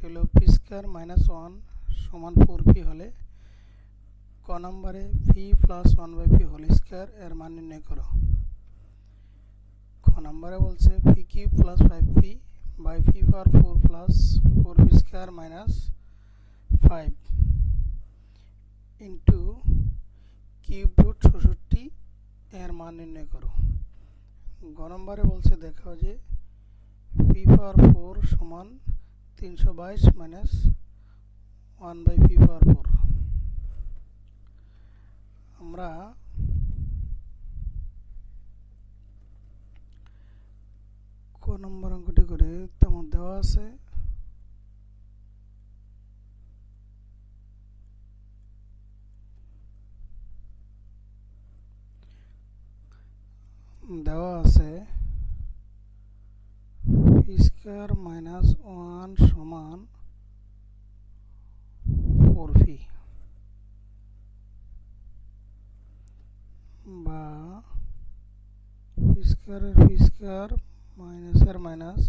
এটি হলো P square minus 1 সমান 4p হলে ক নম্বরে P plus 1/p whole square এর মান নির্ণয় করো। খ নম্বরে বলছে P cube plus 5p by P power 4 plus 4p square minus 5 into cube root 66 এর মান নির্ণয় করো। গ নম্বরে বলছে দেখাও যে পি পাওয়ার 4 সমান 322 মাইনাস 1/p পাওয়ার 4। আমরা ক নম্বর অঙ্কটি করে তেমন দেওয়া আছে পি স্কয়ার মাইনাস 1 সমান 4p বা পি স্কয়ার মাইনাসের মাইনাস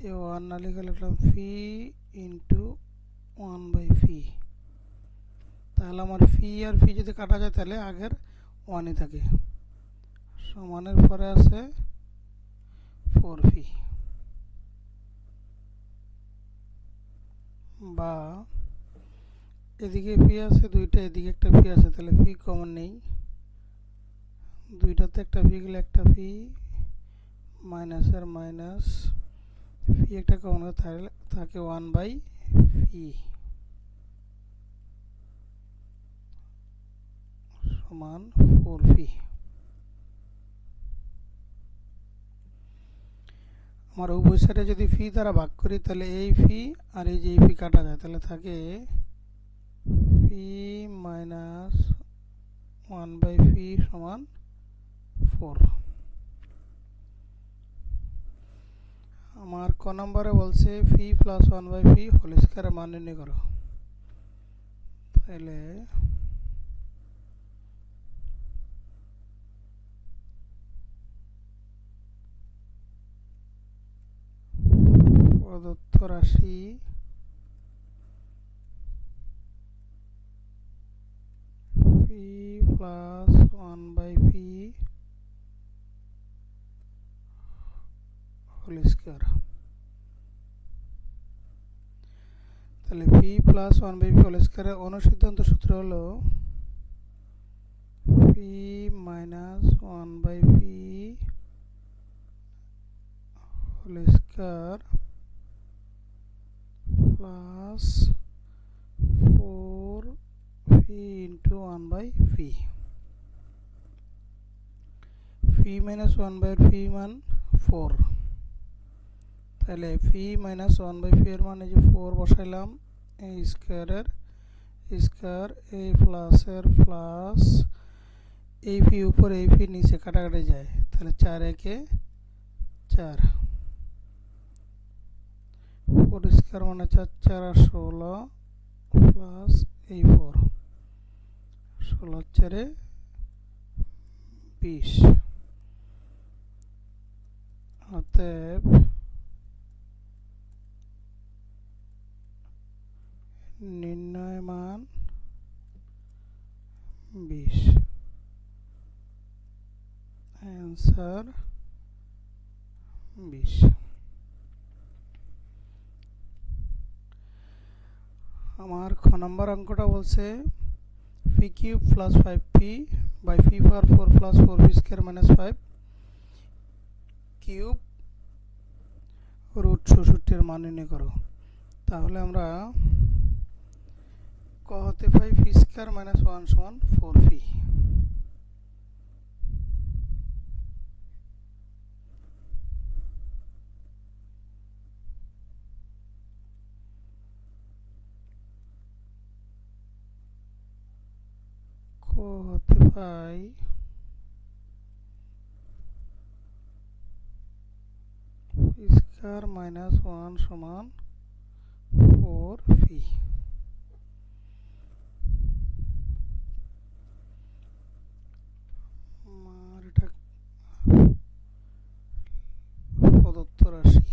এ 1 না লিখে লিখলাম পি ইন্টু 1/p। তাহলে আমার পি আর পি যদি কাটা যায় তাহলে আগের 1ই থাকে, সমানের পরে আছে 4p বা এদিকে পি আছে দুইটা, এদিকে একটা পি আছে, তাহলে পি কমন নেই, দুইটাতে একটা পি গেলে একটা পি মাইনাসের মাইনাস পি একটা কমন থাকে 1/p সমান 4p। আমার উভয় সাইডে যদি ফি দ্বারা ভাগ করি তাহলে এই ফি আর এই যে এই ফি কাটা যায়, তাহলে থাকে ফি মাইনাস 1/p সমান 4। আমার ক নম্বরে বলছে পি প্লাস 1/p হোল স্কয়ারের মান নির্ণয় করো। তাহলে প্রদত্ত রাশি P plus 1/p whole square, তাহলে পি প্লাস 1/p হোল স্কয়ারের অনুসিদ্ধান্ত সূত্র হলো P minus 1/p whole square plus 4p into 1/p। P minus 1/p মান 4, তাহলে পি মাইনাস 1/p এর মান এই যে 4 বসাইলাম, এই স্কয়ারের স্কয়ার এই প্লাসের প্লাস এই পি উপরে এই পি নিচে কাটাকাটি যায়, তাহলে 4 একে 4, 4 স্কয়ার মানে 4 4 আর 16 প্লাস এই 4, 16 4 20। অতএব নির্ণয় মান 20, অ্যান্সার 20। আমার খ নম্বর অঙ্কটা বলছে P cube plus 5p by P power 4 plus 4p square minus 5 cube root 66 এর মান নির্ণয় করো। তাহলে আমরা ক হতে পাই পি স্কয়ার মাইনাস 1 সমান 4p, ক হতে পাই পি স্কয়ার মাইনাস 1 সমান 4p। এটা প্রদত্ত রাশি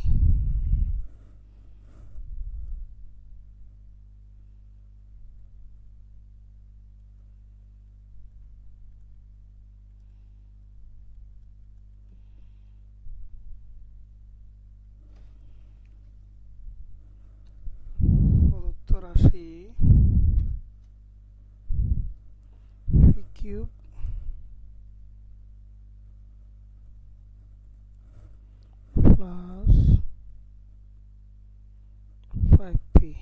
ফি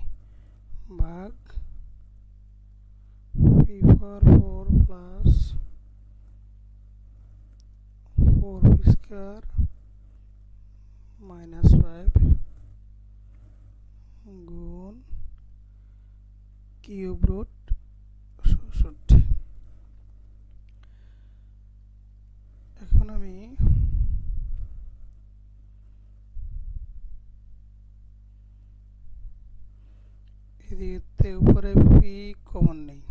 ভাগ fee for 4 plus 4 fee square minus 5 গুণ কিউব রুট 67। এখন আমি এদিকে উপরে ফি কমন নেই,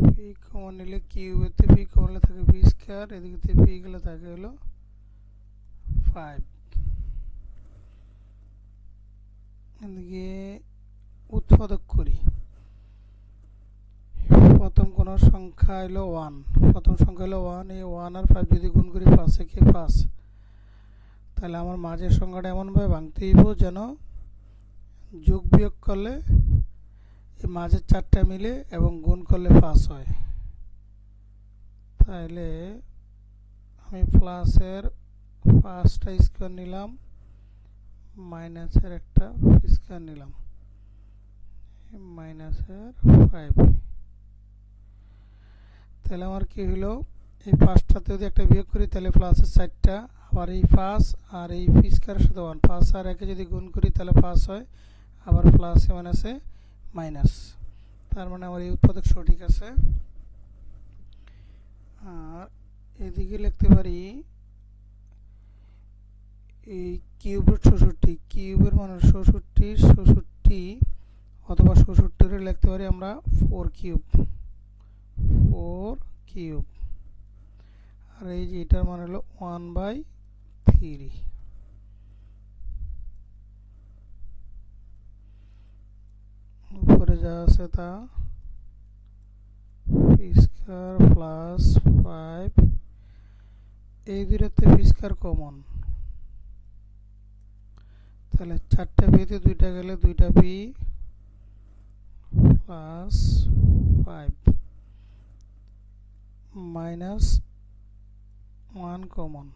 ফি কমন নিলে কিউবেতে ফি কমন নিলে থাকে ফি স্কয়ার, এদিকে ফি গেলে থাকে হলো 5। এদিকে উৎপাদক করি, প্রথম কোন সংখ্যা হলো 1, প্রথম সংখ্যা হলো 1, এই 1 আর 5 যদি গুণ করি 5 একে 5, তাহলে আমার মাঝের সংখ্যাটা এমনভাবে ভাঙতে হইব যেন যোগ বিয়োগ করলে এই মাঝের চারটা মিলে এবং গুণ করলে 5 হয়। তাহলে আমি প্লাসের 5টা স্কয়ার নিলাম, মাইনাসের একটা স্কয়ার নিলাম, মাইনাসের 5। তাহলে আমার কি হলো, এই 5টাতে যদি একটা বিয়োগ করি তাহলে প্লাসের 4টা, আবার এই 5 আর এই ফি স্কয়ারের সাথে 1, 5 আর 1 যদি গুণ করি তাহলে 5 হয়, আবার প্লাসে মাইনাসে মাইনাস। তার মানে আমার এই উৎপাদক সঠিক আছে। আর এদিকে লিখতে পারি এই কিউব রুট 66, কিউবের মান 66 অথবা 66 লিখতে পারি আমরা 4 কিউব, আর এই যে এটার মান হলো 1/3। উপরে যা আছে তা পি স্কয়ার প্লাস 5, এই দুইটাতে পি স্কয়ার কমন, তাহলে 4টা পিতে 2টা গেলে 2টা পি প্লাস 5 মাইনাস 1 কমন,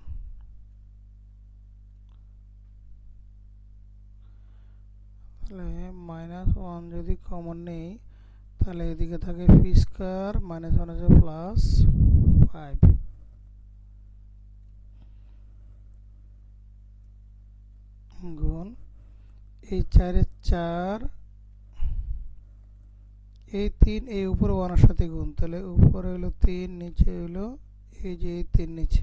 তাহলে -1 যদি কমন নেই তাহলে এদিকে থাকে পি স্কয়ার -1 আছে প্লাস 5 গুণ এই 4 এর 4, এই 3 এই উপরে 1 এর সাথে গুণ, তাহলে উপরে হলো 3, নিচে হলো এই যে 3 নিচে,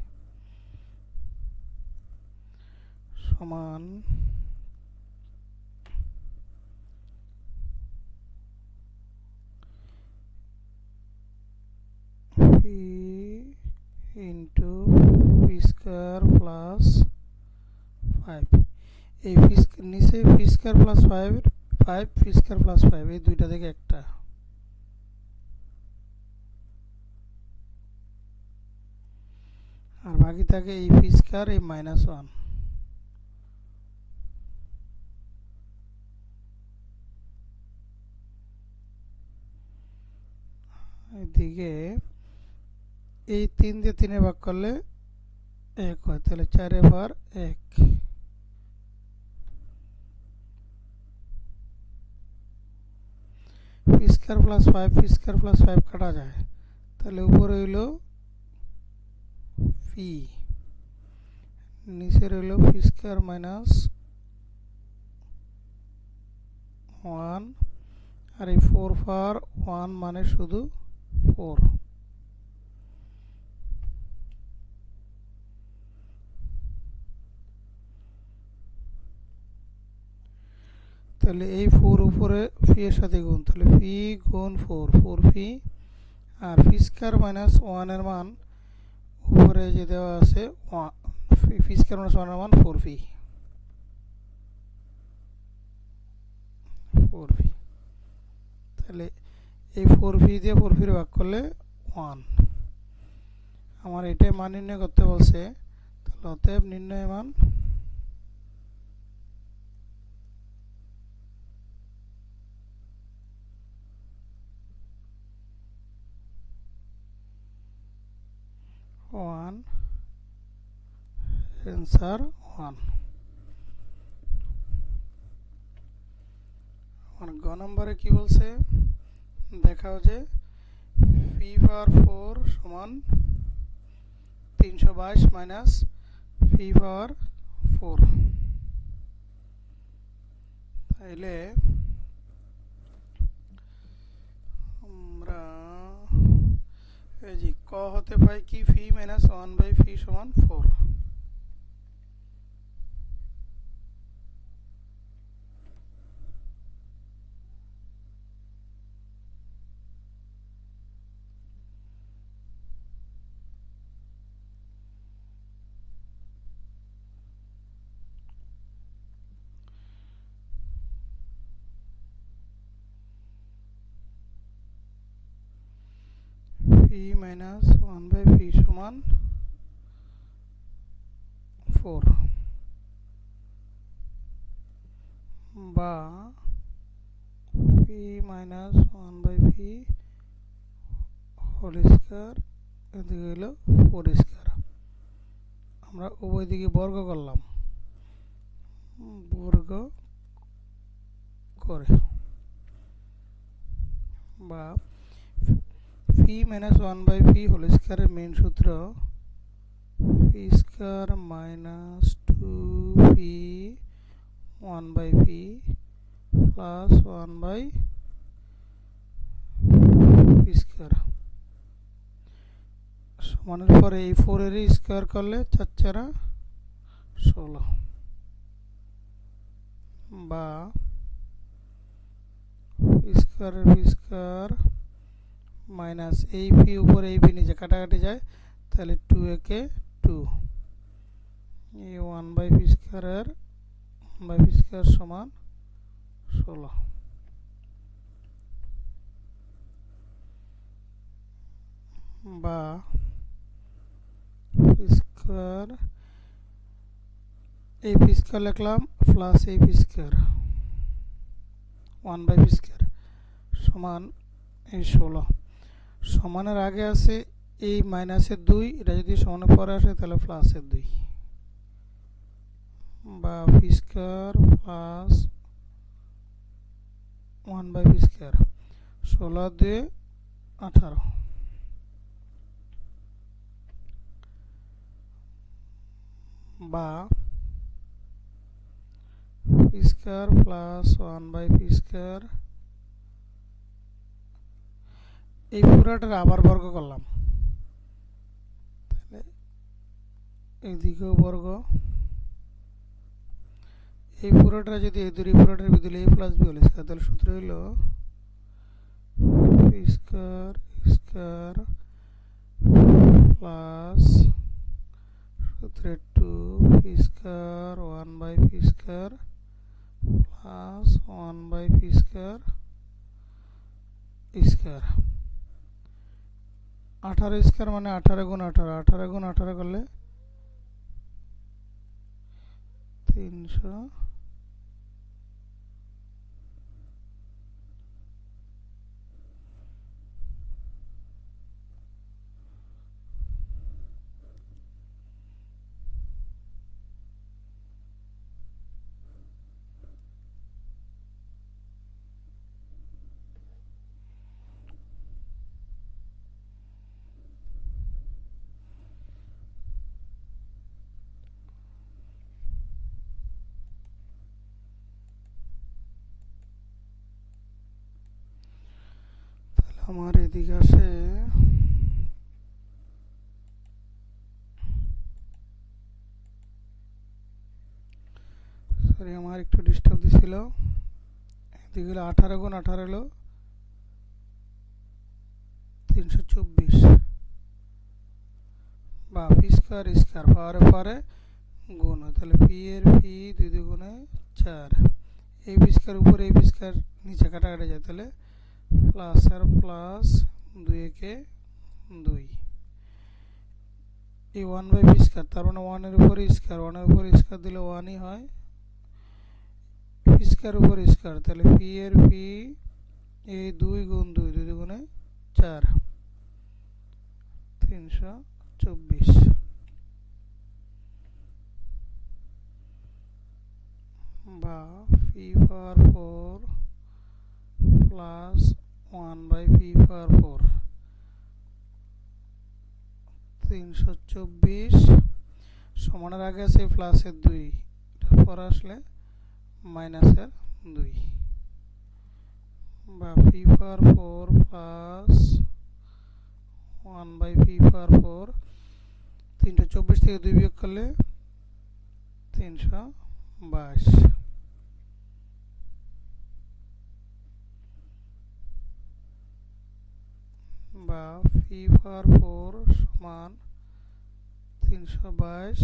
সমান P into P square plus 5। এই নিচে P square plus 5 P square plus 5 এই দুইটা থেকে একটা, আর বাকি থাকে এই পি স্কয়ার এই -1। এদিকে এই 3 দিয়ে 3 ভাগ করলে 1 হয়, তাহলে 4/1। P square plus 5 P square plus 5 কাটা যায়, তাহলে উপরে হইলো পি, নিচে রইলো পি স্কয়ার মাইনাস 1, আর এই 4 ফর 1 মানে শুধু 4। তাহলে এই 4 উপরে ফি এর সাথে গুণ, তাহলে ফি গুণ 4 ফি, আর ফি স্কয়ার মাইনাস 1 এর মান উপরে যে দেওয়া আছে ফি স্কয়ার মাইনাস 1 এর মান 4 ফি, তাহলে এই 4 ফি দিয়ে 4 ফি ভাগ করলে 1। আমার এটাই মান নির্ণয় করতে বলছে, তাহলে অতএব নির্ণয় মান অ্যান্সার 1। আর গ নম্বরে কি বলছে দেখাও যে পি পাওয়ার 4 সমান 322 মাইনাস পি পাওয়ার 4। তাইলে আমরা এই যে ক হতে পাই কি ফি মাইনাস 1/ফি সমান 4। পি মাইনাস 1/ফি সমান 4 বা পি মাইনাস 1/ফি হোল স্কয়ার এদিকে হলো 4 স্কয়ার। আমরা উভয় দিকে বর্গ করলাম, বর্গ করে বা পি মাইনাস 1/ফি হোল স্কয়ারের মেইন সূত্র পি স্কয়ার মাইনাস 2পি 1/ফি প্লাস 1/পি স্কয়ার সমানের পরে এই 4 এর স্কয়ার করলে 4 4 16 বা পি স্কয়ার মাইনাস এই পি উপর এই পি নিচে কাটাকাটি যায় তাহলে 2 একে 2 এই 1/পি স্কয়ার সমান 16 বা পি স্কয়ার এই পি স্কয়ার লিখলাম প্লাস এই পি স্কয়ার 1/পি স্কয়ার সমান এই 16। সমানের আগে আছে এই মাইনাসের 2, এটা যদি সমানের পরে আসে তাহলে প্লাসের 2 বা পি স্কয়ার প্লাস 1/পি স্কয়ার 16 2 18 বা পি স্কয়ার প্লাস 1/পি স্কয়ার এই পুরাটার আবার বর্গ করলাম তাহলে এইদিকেও বর্গ, এই পুরোটা যদি এই দুই পুরোটার ভিতরে a plus b whole square তাহলে সূত্র হলো পি স্কয়ার স্কয়ার প্লাস সূত্রে 2পি স্কয়ার 1/পি স্কয়ার প্লাস 1/পি স্কয়ার স্কয়ার 18 স্কয়ার মানে 18 গুণ 18, 18 গুণ 18 করলে 300। আমার এদিকে আসে সরি আমার একটু ডিস্টার্ব দিছিল, এদিকে হলো 18 গুণ 18 হলো 324 বা পি স্কয়ার স্কয়ার পাওয়ারে পাওয়ারে গুণ হয় তাহলে পি এর পি 2 দুগুণে 4, এই পি স্কয়ার উপরে এই পি স্কয়ার নিচে কাটাকাটি যায় তাহলে প্লাস আর প্লাস 2 একে 2 এই 1/পি স্কয়ার তার মানে 1 এর উপরে স্কয়ার 1 এর উপরে স্কয়ার দিলে 1ই হয়, পি স্কয়ার উপর স্কয়ার তাহলে পি এর পি এই 2 গুণ 2 2 দুগুণে 4 324 বা পি পাওয়ার 4 প্লাস 1/p পাওয়ার 4 324 সমানের আগে আছে প্লাসের 2 এটা পরে আসলে মাইনাসের 2 বা p পাওয়ার 4 প্লাস 1/p পাওয়ার 4 324 থেকে 2 বিয়োগ করলে 322 বা p পাওয়ার 4 সমান 322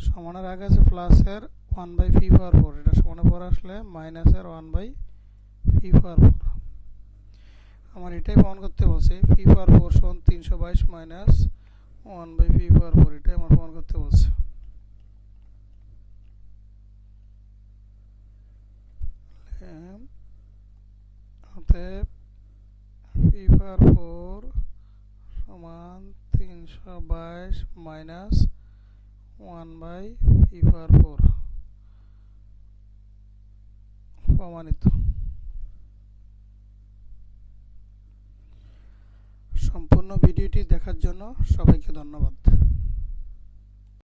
সমানের আগে আছে প্লাসের 1/p পাওয়ার 4 এটা সমানের পর আসলে মাইনাসের 1/p পাওয়ার 4 আমার এটাই প্রমাণ করতে বলছে p পাওয়ার 4 সমান 322 মাইনাস 1/p পাওয়ার 4 এটাই আমার প্রমাণ করতে বলছে অতএব p পাওয়ার 4 সমান 322 মাইনাস 1/p পাওয়ার 4 প্রমাণিত। সম্পূর্ণ ভিডিওটি দেখার জন্য সবাইকে ধন্যবাদ।